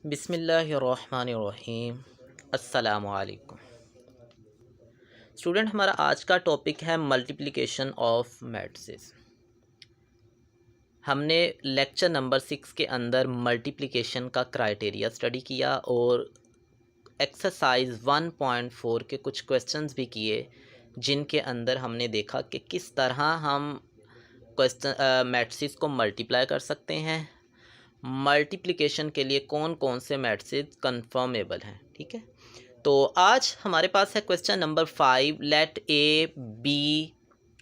बिस्मिल्लाहिर्रहमानिर्रहीम। अस्सलामु अलैकुम। स्टूडेंट, हमारा आज का टॉपिक है मल्टीप्लिकेशन ऑफ मैट्रिसेस। हमने लेक्चर नंबर 6 के अंदर मल्टीप्लिकेशन का क्राइटेरिया स्टडी किया और एक्सरसाइज 1.4 के कुछ क्वेश्चंस भी किए, जिनके अंदर हमने देखा कि किस तरह हम मैट्रिसेस को मल्टीप्लाई कर सकते हैं। मल्टीप्लिकेशन के लिए कौन कौन से मैट्रिसेस कन्फर्मेबल हैं, ठीक है। तो आज हमारे पास है question number 5। Let A B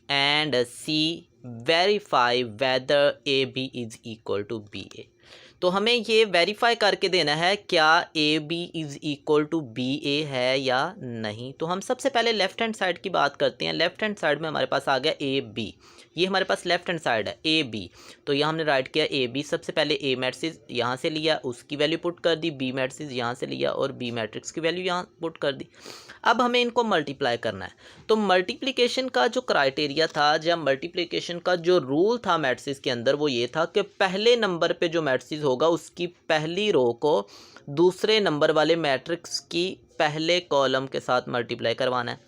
and C verify whether A B is equal to B A. तो हमें ये वेरीफाई करके देना है क्या A B is equal to B A है या नहीं। तो हम सबसे पहले लेफ़्ट हैंड साइड की बात करते हैं। लेफ़्ट हैंड साइड में हमारे पास आ गया ए बी, ये हमारे पास लेफ्ट हैंड साइड है ए बी। तो यहाँ हमने राइट किया ए बी। सबसे पहले ए मैट्रिक्स यहाँ से लिया, उसकी वैल्यू पुट कर दी, बी मैट्रिक्स यहाँ से लिया और बी मैट्रिक्स की वैल्यू यहाँ पुट कर दी। अब हमें इनको मल्टीप्लाई करना है। तो मल्टीप्लिकेशन का जो क्राइटेरिया था या मल्टीप्लिकेशन का जो रूल था मैट्रिक्स के अंदर, वो ये था कि पहले नंबर पे जो मैट्रिक्स होगा उसकी पहली रो को दूसरे नंबर वाले मैट्रिक्स की पहले कॉलम के साथ मल्टीप्लाई करवाना है।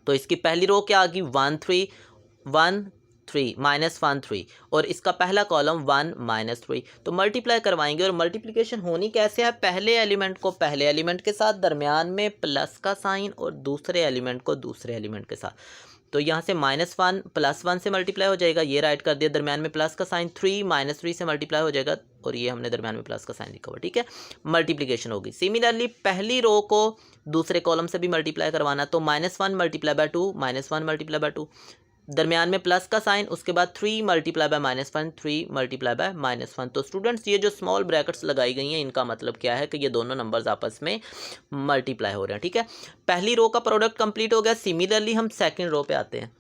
तो इसकी पहली रो क्या आ गई 1 3 1 3 -1 3 और इसका पहला कॉलम 1 -3। तो मल्टीप्लाई करवाएंगे और मल्टीप्लिकेशन होनी कैसे है, पहले एलिमेंट को पहले एलिमेंट के साथ, दरमियान में प्लस का साइन और दूसरे एलिमेंट को दूसरे एलिमेंट के साथ। तो यहाँ से -1 +1 से मल्टीप्लाई हो जाएगा, ये राइट कर दिया, दरमियान में प्लस का साइन, 3 -3 से मल्टीप्लाई हो जाएगा और ये हमने दरमियान में प्लस का साइन लिखा हुआ, ठीक है। मल्टीप्लिकेशन होगी। सिमिलरली पहली रो को दूसरे कॉलम से भी मल्टीप्लाई करवाना, तो -1 × 2 -1 × 2, दरमियान में प्लस का साइन, उसके बाद 3 × -1 3 × -1। तो स्टूडेंट्स, ये जो स्मॉल ब्रैकेट्स लगाई गई हैं, इनका मतलब क्या है कि ये दोनों नंबर्स आपस में मल्टीप्लाई हो रहे हैं, ठीक है। पहली रो का प्रोडक्ट कंप्लीट हो गया। सिमिलरली हम सेकंड रो पे आते हैं।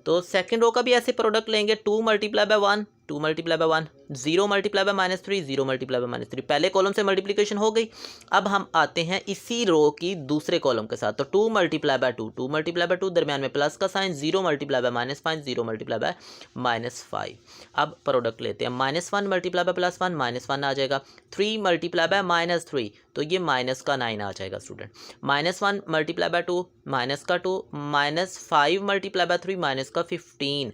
तो सेकंड रो का भी ऐसे प्रोडक्ट लेंगे, 2 × 1 2 × 1 0 × -3 0 × -3। पहले कॉलम से मल्टीप्लिकेशन हो गई। अब हम आते हैं इसी रो की दूसरे कॉलम के साथ। तो 2 × 2 2 × 2, दरमियान में प्लस का साइन, 0 × -5 0 × -5। अब प्रोडक्ट लेते हैं, -1 × +1 -1 आ जाएगा, 3 × -3 तो ये माइनस का 9 आ जाएगा स्टूडेंट। -1 × 2 माइनस का 2, -5 × 3 माइनस का 15।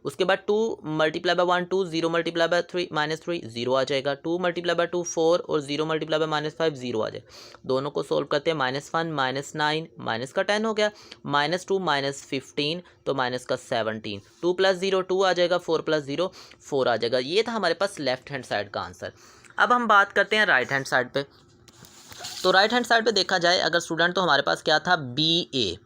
उसके बाद 2 × 1 2 0 × 3 -3 0 आ जाएगा, 2 × 2 4 और 0 × -5 0 आ जाएगा। दोनों को सोल्व करते हैं, -1 -9 माइनस का 10 हो गया, -2 -15 तो माइनस का 17, 2 + 0 2 आ जाएगा, 4 + 0 4 आ जाएगा। ये था हमारे पास लेफ्ट हैंड साइड का आंसर। अब हम बात करते हैं राइट हैंड साइड पे। तो राइट हैंड साइड पे देखा जाए अगर स्टूडेंट, तो हमारे पास क्या था, बी ए।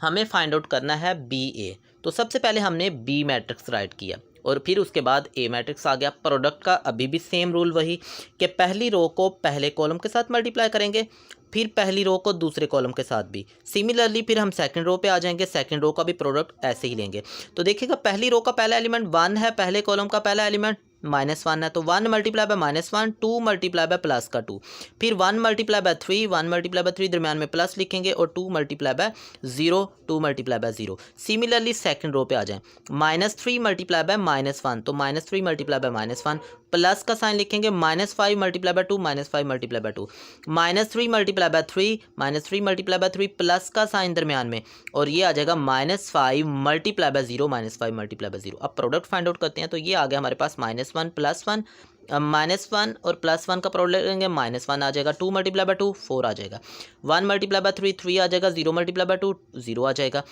हमें फाइंड आउट करना है बी ए। तो सबसे पहले हमने बी मैट्रिक्स राइट किया और फिर उसके बाद ए मैट्रिक्स आ गया। प्रोडक्ट का अभी भी सेम रूल वही कि पहली रो को पहले कॉलम के साथ मल्टीप्लाई करेंगे, फिर पहली रो को दूसरे कॉलम के साथ भी। सिमिलरली फिर हम सेकंड रो पे आ जाएंगे, सेकंड रो का भी प्रोडक्ट ऐसे ही लेंगे। तो देखिएगा पहली रो का पहला एलिमेंट 1 है, पहले कॉलम का पहला एलिमेंट -1 है, तो 1 × -1 2 × प्लस का 2, फिर 1 × 3 1 × 3 दरमियान में प्लस लिखेंगे और 2 × 0 2 × 0। सिमिलरली सेकंड रो पे आ जाएं, -3 × -1 तो -3 × -1 प्लस का साइन लिखेंगे, -5 × 2 -5 × 2 -3 × 3 प्लस का साइन दरमियान में और ये आ जाएगा -5 × 0 -5 × 0। अब प्रोडक्ट फाइंड आउट करते हैं। तो ये आ गया हमारे पास -1 +1 -1 और +1 का प्रोडक्ट लेंगे, -1 आ जाएगा, 2 × 2 4 आ जाएगा, 1 × 3 3 आ जाएगा, 0 × 2 0 आ जाएगा,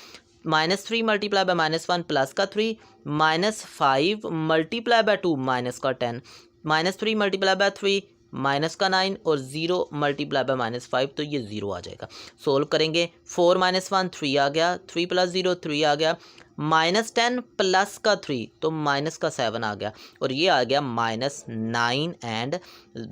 -3 × -1 प्लस का 3 -5 × 2 माइनस का 10, -3 × 3 माइनस का 9 और 0 × -5 तो ये 0 आ जाएगा। सोल्व करेंगे, 4 -1 3 आ गया, 3 + 0 3 आ गया, -10 प्लस का 3 तो -7 आ गया और ये आ गया -9 एंड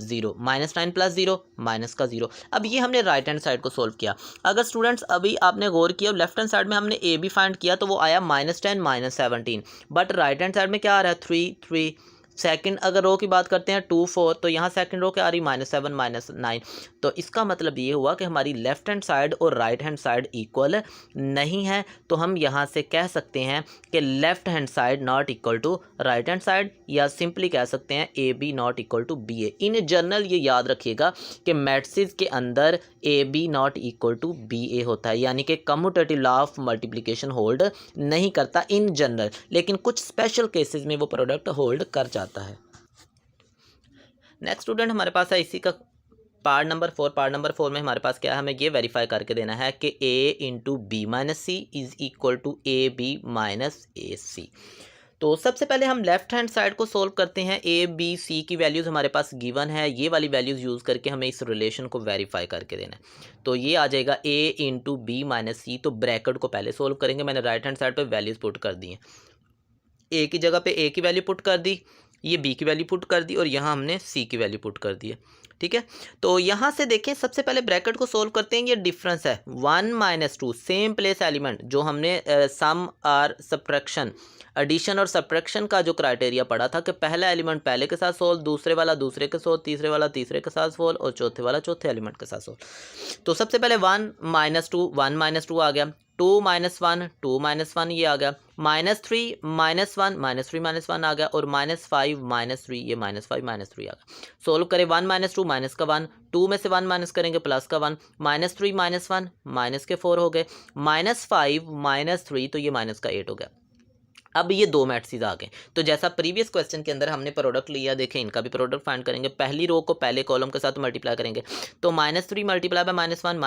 0, -9 + 0 -0। अब ये हमने राइट हैंड साइड को सोल्व किया। अगर स्टूडेंट्स अभी आपने गौर किया, लेफ्ट हैंड साइड में हमने ए बी फाइंड किया तो वो आया -10 -17, बट राइट हैंड साइड में क्या आ रहा है, 3 3 सेकंड अगर रो की बात करते हैं 2 4, तो यहाँ सेकंड रो क्या आ रही -7 -9। तो इसका मतलब ये हुआ कि हमारी लेफ्ट हैंड साइड और राइट हैंड साइड इक्वल नहीं है। तो हम यहाँ से कह सकते हैं कि left hand side not equal to right hand side, या सिंपली कह सकते हैं A B not equal to B A. In general ये याद रखिएगा कि मैट्रिसेस के अंदर A B not equal to B A होता है, यानी कि commutative law of multiplication hold नहीं करता इन जनरल, लेकिन कुछ स्पेशल केसेस में वो प्रोडक्ट होल्ड कर जाता है। नेक्स्ट स्टूडेंट हमारे पास है इसी का पार्ट नंबर 4। पार्ट नंबर 4 में हमारे पास क्या है, हमें ये वेरीफाई करके देना है कि A into B minus C is equal to A B minus A C. तो सबसे पहले हम लेफ्ट हैंड साइड को सोल्व करते हैं। ए बी सी की वैल्यूज़ हमारे पास गिवन है, ये वाली वैल्यूज़ यूज़ करके हमें इस रिलेशन को वेरीफाई करके देना है। तो ये आ जाएगा ए इंटू बी माइनस सी। तो ब्रैकेट को पहले सोल्व करेंगे, मैंने राइट हैंड साइड पे वैल्यूज़ पुट कर दी हैं। ए की जगह पे ए की वैल्यू पुट कर दी, ये बी की वैल्यू पुट कर दी, और यहाँ हमने सी की वैल्यू पुट कर दी है। ठीक है, तो यहाँ से देखें सबसे पहले ब्रैकेट को सोल्व करते हैं। ये डिफरेंस है 1 - 2 सेम प्लेस एलिमेंट, जो हमने सम और सब्ट्रैक्शन, एडिशन और सब्ट्रैक्शन का जो क्राइटेरिया पढ़ा था कि पहला एलिमेंट पहले के साथ सोल्व, दूसरे वाला दूसरे के सोल्व, तीसरे वाला तीसरे के साथ सोल्व, और चौथे वाला चौथे एलिमेंट के साथ सोल्व। तो सबसे पहले 1 - 2 1 - 2 आ गया, 2 - 1 2 - 1 ये आ गया, -3 - 1 -3 - 1 आ गया, और -5 - 3 ये -5 - 3 आ गया। सोल्व करें 1 - 2 माइनस का 1, 2 में से 1 माइनस करेंगे प्लस का 1, -3 - 1 माइनस के 4 हो गए, -5 - 3 तो ये माइनस का 8 हो गया। अब ये दो मैट्रिसेस आ गए। तो जैसा प्रीवियस क्वेश्चन के अंदर हमने प्रोडक्ट लिया, देखें इनका भी प्रोडक्ट फाइंड करेंगे। पहली रो को पहले कॉलम के साथ मल्टीप्लाई करेंगे, तो -3 मल्टीप्लाई बाय -1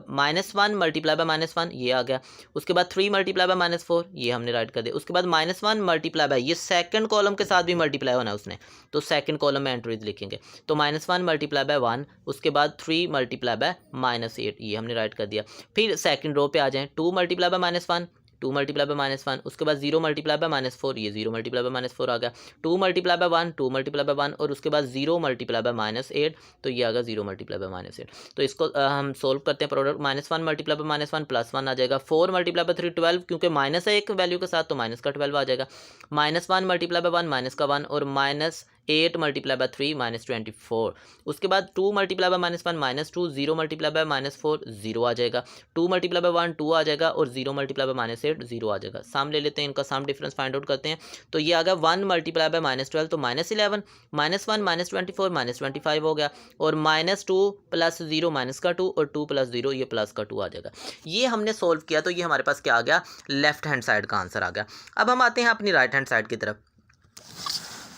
-1 मल्टीप्लाई बाय -1 ये आ गया। उसके बाद 3 मल्टीप्लाई बाय -4 ये हमने राइट कर दिया। उसके बाद -1 मल्टीप्लाई बाय, ये सेकंड कॉलम के साथ भी मल्टीप्लाई होना है उसने, तो सेकंड कॉलम में एंट्रीज लिखेंगे। तो -1 मल्टीप्लाई बाय 1, उसके बाद 3 मल्टीप्लाई बाय -8 ये हमने राइट कर दिया। फिर सेकंड रो पे आ जाएँ, 2 मल्टीप्लाई बाय -1, 2 मल्टीप्लाई बाय -1, उसके बाद 0 मल्टीप्लाई बाय -4 ये 0 मल्टीप्लाई बाय -4 आ गया। 2 मल्टीप्लाई बाय 1 2 मल्टीप्लाई बाय 1, और उसके बाद 0 मल्टीप्लाई बाय -8 तो ये आ गया 0 मल्टीप्लाई बाय -8। तो इसको हम सोल्व करते हैं। प्रोडक्ट -1 मल्टीप्लाई बाय -1 +1 आ जाएगा। 4 मल्टीप्लाई बाय 3 12, क्योंकि माइनस है एक वैल्यू के साथ तो माइनस का 12 आ जाएगा। -1 मल्टीप्लाई बाय 1 माइनस का 1, और -8 मल्टीप्लाई बाय 3 -24। उसके बाद 2 मल्टीप्लाई बाय -1 -2, 0 मल्टीप्लाई बाय -4 0 आ जाएगा। 2 मल्टीप्लाई बाय 1 2 आ जाएगा, और 0 मल्टीप्लाई बाय -8 0 आ जाएगा। साम ले लेते हैं, इनका साम डिफरेंस फाइंड आउट करते हैं। तो ये आ गया 1 मल्टीप्लाई बाय -12 तो -11, -1 -24 -25 हो गया, और -2 + 0 माइनस का 2, और 2 + 0 ये प्लस का 2 आ जाएगा। ये हमने सोल्व किया, तो ये हमारे पास क्या आ गया, लेफ्ट हैंड साइड का आंसर आ गया। अब हम आते हैं अपनी राइट हैंड साइड की तरफ।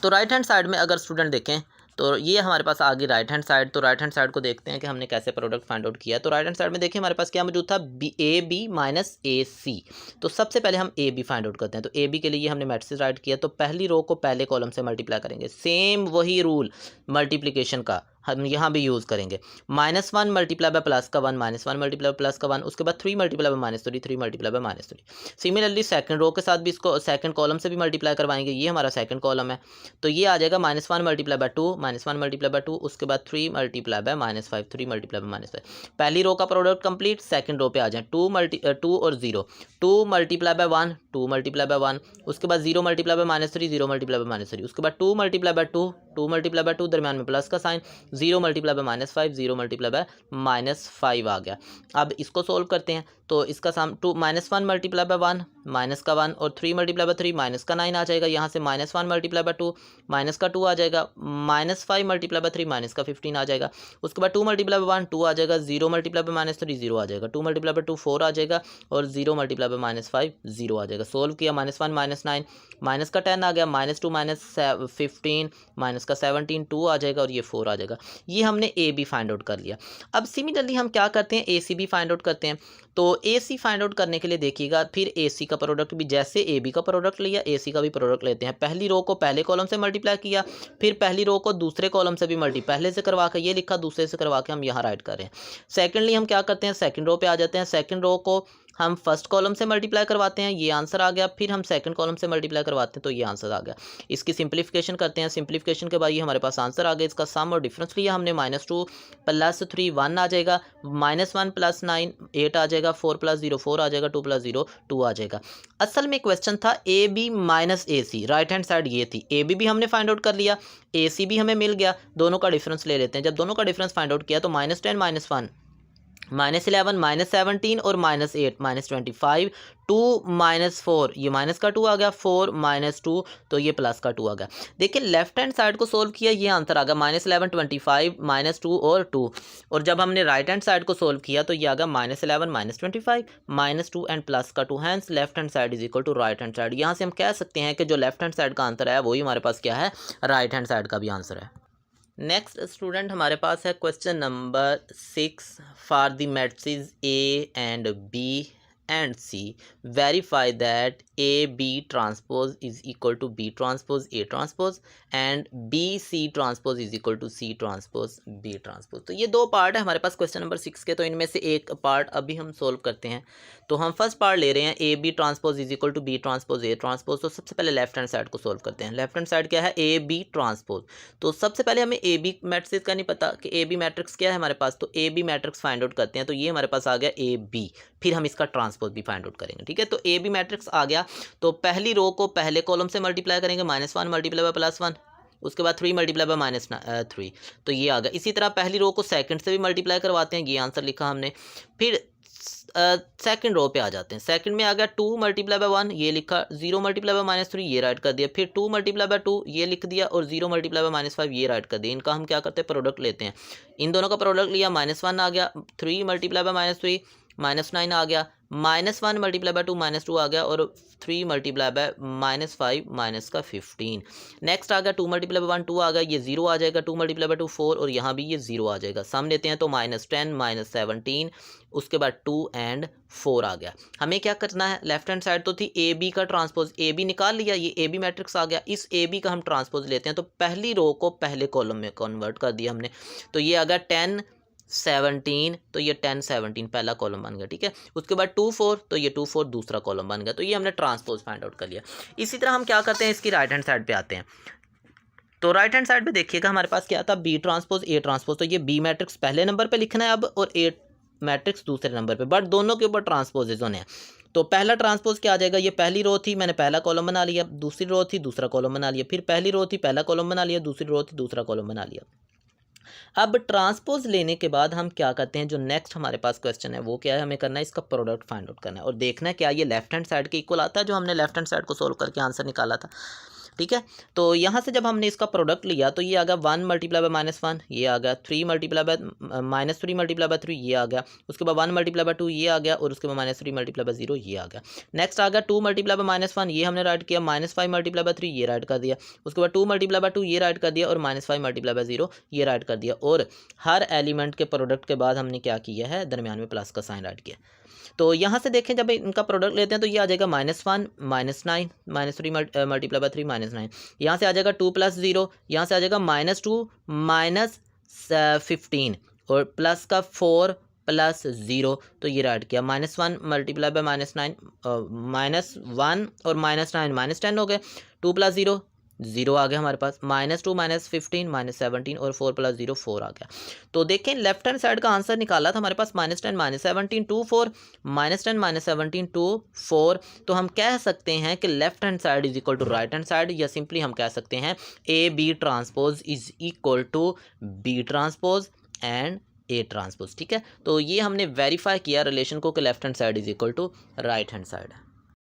तो राइट हैंड साइड में अगर स्टूडेंट देखें, तो ये हमारे पास आ गई राइट हैंड साइड। तो राइट हैंड साइड को देखते हैं कि हमने कैसे प्रोडक्ट फाइंड आउट किया। तो राइट हैंड साइड में देखिए हमारे पास क्या मौजूद था, ए बी माइनस ए सी। तो सबसे पहले हम ए बी फाइंड आउट करते हैं। तो ए बी के लिए हमने मैट्रिक्स राइट किया, तो पहली रो को पहले कॉलम से मल्टीप्लाई करेंगे। सेम वही रूल मल्टीप्लिकेशन का हम यहाँ भी यूज़ करेंगे। -1 मल्टीप्लाई बाय प्लस का 1, -1 मल्टीप्लाई बाय प्लस का 1, उसके बाद 3 multiply by -3, 3 multiply by -3। Similarly second row के साथ भी इसको सेकंड कॉलम से भी मल्टीप्लाई करवाएंगे। ये हमारा सेकंड कॉलम है, तो ये आ जाएगा -1 मल्टीप्लाई बाय 2, -1 मल्टीप्लाई बाय 2, उसके बाद 3 मल्टीप्लाई बाय -5, 3 मल्टीप्लाई बाय -5। पहली रो का प्रोडक्ट कंप्लीट। सेकंड रो पे आ जाए, 2 और 0, 2 मल्टीप्लाई बाय 1, 2 मल्टीप्लाई बाय 1, उसके बाद 0 मल्टीप्लाई बाय -3, 0 मल्टीप्लाई बाय -3, उसके बाद 2 मल्टीप्लाई बाय 2, 2 मल्टीप्लाई बाय 2 दरमियान में प्लस का sign, 0 multiply by -5, 0 multiply by -5 आ गया। अब इसको सोल्व करते हैं। तो इसका साम -1 मल्टीप्लाई बाय 1 माइनस का 1, और 3 मल्टीप्लाई बाय 3 माइनस का 9 आ जाएगा। यहाँ से -1 मल्टीप्लाई बाय 2 माइनस का 2 आ जाएगा। -5 मल्टीप्लाई बाय 3 माइनस का 15 आ जाएगा। उसके बाद 2 मल्टीप्लाई बाय 1 2 आ जाएगा, 0 मल्टीप्लाई बाय -3 0 आ जाएगा, 2 मल्टीप्लाई बाय 2 4 आ जाएगा, और 0 मल्टीप्लाई बाय -5 0 आ जाएगा। सोल्व किया, -1 -9 माइनस का 10 आ गया, -2 -15 माइनस का 17 2 आ जाएगा, और ये 4 आ जाएगा। ये हमने ए बी फाइंड आउट कर लिया। अब सिमिलरली हम क्या करते हैं, ए सी भी फाइंड आउट करते हैं। तो ए सी फाइंड आउट करने के लिए देखिएगा, फिर ए सी का प्रोडक्ट भी जैसे ए बी का प्रोडक्ट लिया, ए सी का भी प्रोडक्ट लेते हैं। पहली रो को पहले कॉलम से मल्टीप्लाई किया, फिर पहली रो को दूसरे कॉलम से भी पहले से करवा के ये लिखा, दूसरे से करवा के हम यहाँ राइट कर रहे हैं। सेकेंडली हम क्या करते हैं, सेकंड रो पे आ जाते हैं। सेकंड रो को हम फर्स्ट कॉलम से मल्टीप्लाई करवाते हैं, ये आंसर आ गया, फिर हम सेकंड कॉलम से मल्टीप्लाई करवाते हैं तो ये आंसर आ गया। इसकी सिंप्लीफिकेशन करते हैं, सिंप्लीफिकेशन के बाद ये हमारे पास आंसर आ गया। इसका सम और डिफरेंस लिया हमने, -2 + 3 1 आ जाएगा, -1 + 9 8 आ जाएगा, 4 + 0 4 आ जाएगा, 2 + 0 2 आ जाएगा। असल में क्वेश्चन था AB - AC, right hand side ये थी, AB भी हमने फाइंड आउट कर लिया, AC भी हमें मिल गया, दोनों का डिफरेंस ले लेते हैं। जब दोनों का डिफरेंस फाइंड आउट किया तो -10 - 1 -11 -17 और -8 -25 2 -4, ये माइनस का 2 आ गया, 4 -2 तो ये प्लस का 2 आ गया। देखिए लेफ्ट हैंड साइड को सोल्व किया, ये आंसर आ गया -11 25 -2 और 2। और जब हमने राइट हैंड साइड को सोल्व किया तो ये आ गया -11 -25 -2 एंड प्लस का 2, hence left hand side is equal to right hand side. यहाँ से हम कह सकते हैं कि जो लेफ्ट हैंड साइड का आंसर है वही हमारे पास क्या है, राइट हैंड साइड का भी आंसर है। नेक्स्ट स्टूडेंट हमारे पास है question number 6 for the matrices A and B and C verify that AB transpose is equal to B transpose A transpose and BC transpose is equal to C transpose B transpose। तो ये दो part है हमारे पास question number 6 के, तो इनमें से एक पार्ट अभी हम सोल्व करते हैं। तो हम फर्स्ट पार्ट ले रहे हैं AB transpose is equal to B transpose A transpose. तो सबसे पहले लेफ्ट हैंड साइड को सोल्व करते हैं। लेफ्ट हैंड साइड क्या है, AB ट्रांसपोज। तो सबसे पहले हमें AB मैट्रिक्स का नहीं पता कि AB मैट्रिक्स क्या है हमारे पास, तो AB मैट्रिक्स फाइंड आउट करते हैं। तो ये हमारे पास आ गया AB, फिर हम इसका ट्रांसपोज भी फाइंड आउट करेंगे, ठीक है। तो AB मैट्रिक्स आ गया, तो पहली रो को पहले कॉलम से मल्टीप्लाई करेंगे, -1 मल्टीप्लाई बाय +1, उसके बाद 3 मल्टीप्लाई बाय -3, तो ये आ गया। इसी तरह पहली रो को सेकंड से भी मल्टीप्लाई करवाते हैं, ये आंसर लिखा हमने। फिर सेकंड रो पे आ जाते हैं, सेकंड में आ गया 2 मल्टीप्लाई बाय 1, ये लिखा, 0 मल्टीप्लाई बाय -3 ये राइट कर दिया, फिर 2 मल्टीप्लाई बाय 2 ये लिख दिया और 0 मल्टीप्लाई बाय -5 ये राइट कर दिया। इनका हम क्या करते हैं, प्रोडक्ट लेते हैं। इन दोनों का प्रोडक्ट लिया, -1 आ गया, 3 मल्टीप्लाई बाय -3 -9 आ गया, -1 मल्टीप्लाई बाय 2 -2 आ गया और 3 मल्टीप्लाई बाय -5 माइनस का 15। नेक्स्ट आ गया 2 मल्टीप्लाई बाय 1 2 आ गया, ये 0 आ जाएगा, 2 मल्टीप्लाई बाय 2 4 और यहाँ भी ये 0 आ जाएगा। सम लेते हैं तो -10 -17, उसके बाद 2 एंड 4 आ गया। हमें क्या करना है, लेफ्ट हैंड साइड तो थी AB का ट्रांसपोज, AB निकाल लिया, ये AB मैट्रिक्स आ गया। इस AB का हम ट्रांसपोज लेते हैं, तो पहली रो को पहले कॉलम में कन्वर्ट कर दिया हमने, तो ये आ गया 10 17, तो ये 10 17 पहला कॉलम बन गया, ठीक है। उसके बाद 2 4, तो ये 2 4 दूसरा कॉलम बन गया। तो ये हमने ट्रांसपोज फाइंड आउट कर लिया। इसी तरह हम क्या करते हैं, इसकी राइट हैंड साइड पे आते हैं। तो राइट हैंड साइड पे देखिएगा हमारे पास क्या था, B ट्रांसपोज A ट्रांसपोज। तो ये B मैट्रिक्स पहले नंबर पे लिखना है अब, और A मैट्रिक्स दूसरे नंबर पे, बट दोनों के ऊपर ट्रांसपोजेज होने हैं। तो पहला ट्रांसपोज क्या आ जाएगा, ये पहली रो थी, मैंने पहला कॉलम बना लिया, दूसरी रो थी दूसरा कॉलम बना लिया, फिर पहली रो थी पहला कॉलम बना लिया, दूसरी रो थी दूसरा कॉलम बना लिया। अब ट्रांसपोज लेने के बाद हम क्या करते हैं, जो नेक्स्ट हमारे पास क्वेश्चन है वो क्या है, हमें करना है इसका प्रोडक्ट फाइंड आउट करना है और देखना है क्या ये लेफ्ट हैंड साइड के इक्वल आता है जो हमने लेफ्ट हैंड साइड को सोल्व करके आंसर निकाला था, ठीक है। तो यहाँ से जब हमने इसका प्रोडक्ट लिया तो ये आ गया 1 मल्टीप्लाई बाय -1, ये आ गया 3 मल्टीप्लाई बाय -3 मल्टीप्लाई बाय 3, ये आ गया। उसके बाद 1 मल्टीप्लाई बाय 2 ये आ गया और उसके बाद -3 मल्टीप्लाई बाय 0 ये आ गया। नेक्स्ट आ गया 2 मल्टीप्लाई बाय -1, ये हमने राइट किया, -5 मल्टीप्लाई बाय 3 ये राइट कर दिया। उसके बाद 2 मल्टीप्लाई बाय 2 ये राइट कर दिया और -5 मल्टीप्लाई बाय 0 ये राइट कर दिया। और हर एलिमेंट के प्रोडक्ट के बाद हमने क्या किया है, दरमियान में प्लस का साइन राइट किया। तो यहाँ से देखें जब इनका प्रोडक्ट लेते हैं तो ये आ जाएगा -1 -9 -3 मल्टीप्लाई बाय 3 -9, यहाँ से आ जाएगा 2 + 0, यहाँ से आ जाएगा -2 -15 और प्लस का 4 + 0, तो ये राइट किया। -1 मल्टीप्लाई बाय -9 -1 और -9 -10 हो गए, 2 + 0 0 आ गया हमारे पास, -2 -15 -17 और 4 + 0 4 आ गया। तो देखें लेफ्ट हैंड साइड का आंसर निकाला था हमारे पास -10 -17 2 4 -10 -17 2 4। तो हम कह सकते हैं कि left hand side is equal to right hand side, या सिंपली हम कह सकते हैं AB transpose is equal to B transpose and A transpose, ठीक है। तो ये हमने वेरीफाई किया रिलेशन को कि left hand side is equal to right hand side.